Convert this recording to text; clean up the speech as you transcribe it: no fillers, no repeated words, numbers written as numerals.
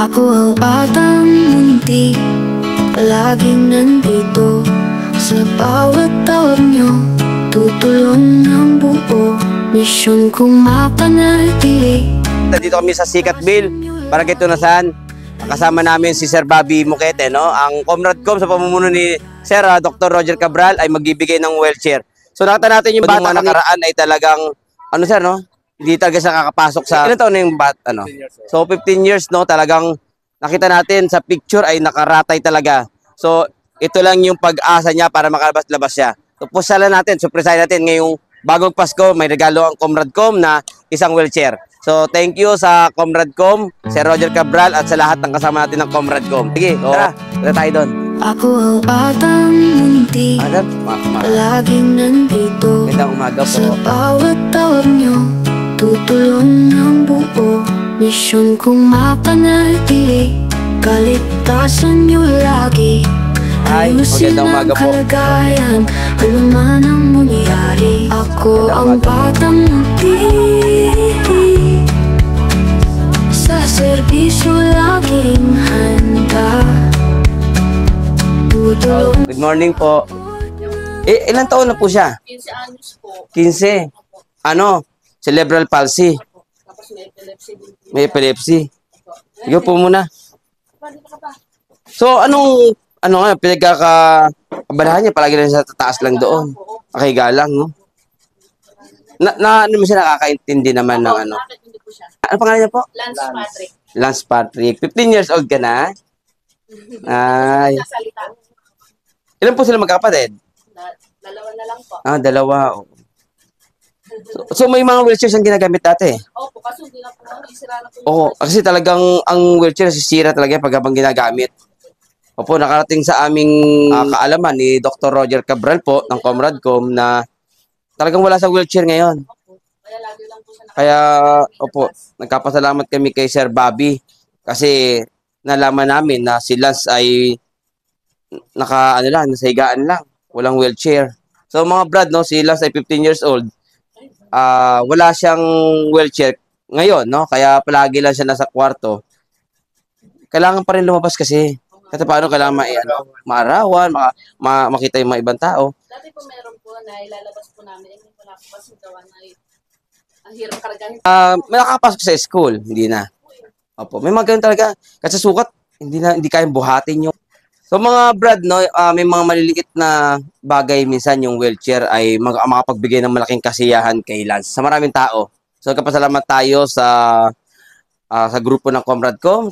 Ako ang batang munti, palaging nandito. Sa bawat tawag nyo, tutulong ng buo. Misyon kong mapanatili. Dito kami sa Sikat Bill, para kay Tunasan. Kasama namin si Sir Bobby Moquete, no? Ang Comradcom sa pamumuno ni Sir Dr. Roger Cabral ay magbibigay ng wheelchair. So nakita natin yung bata nakaraan ay talagang, ano sir, no? Hindi talaga siya kakapasok sa, ilan taon na yung bat, ano? So 15 years, no? Talagang nakita natin sa picture ay nakaratay talaga. So ito lang yung pag-asa niya para makalabas-labas siya. So pusalan natin, surprisein natin ngayong bagong Pasko, may regalo ang Comradcom na isang wheelchair. So thank you sa Comradcom, Sir Roger Cabral at sa lahat ng kasama natin ng Comradcom. Sige, tara, tara tayo doon. Ako ang batang munti, palaging nandito. Magandang umaga po. Sa bawat tawag nyo, tutulong ng buo. Misyon kong mapanatili, kaligtasan nyo lagi. Ayusin ang kalagayan, ano man ang mangyari. Ako ang batang munti, sa serbisyo laging handa. Good morning po. Ilang taon na po siya? 15 anos po. 15. Ano? Cerebral palsy. Tapos may epilepsy din. May epilepsy. Sige po muna. So, ano nga, pinagkakabalahan niya, palagi lang sa tataas lang doon. Nakahiga lang, no? Ano mo siya nakakaintindi naman ng ano? Nakakaintindi po siya. Ano pangalan niya po? Lance Patrick. Lance Patrick. 15 years old ka na? Ay. Nasalita. Ilan po sila magkapatid? Dalawa na lang po. Dalawa. So may mga wheelchair siyang ginagamit dati? Opo, kaso hindi na po isira na po. Oo, kasi talagang ang wheelchair nasisira talaga pag habang ginagamit. Opo, nakarating sa aming kaalaman ni Dr. Roger Cabral po ng Comradcom na talagang wala sa wheelchair ngayon. Kaya lagi lang po siya Kaya, opo, nagkapasalamat kami kay Sir Bobby kasi nalaman namin na si Lance ay nasa higaan lang, walang wheelchair. So mga brad, no, si Lance ay 15 years old. Wala siyang wheelchair ngayon, no? Kaya palagi lang siya nasa kwarto. Kailangan pa rin lumabas kasi. Kasi paano kailangan maarawan, makita yung mga ibang tao. Dati po meron po na ilalabas po namin. Wala po kasi gawa na ang hirap kargahin. May nakapasok sa school, hindi na. Opo, may mga ganun talaga. Kasi sukat, hindi kayang buhatin yung. So mga brad, no, may mga maliliit na bagay minsan yung wheelchair ay makapagbigay ng malaking kasiyahan kay Lance sa maraming tao. So kapasalamat tayo sa grupo ng Comradcom,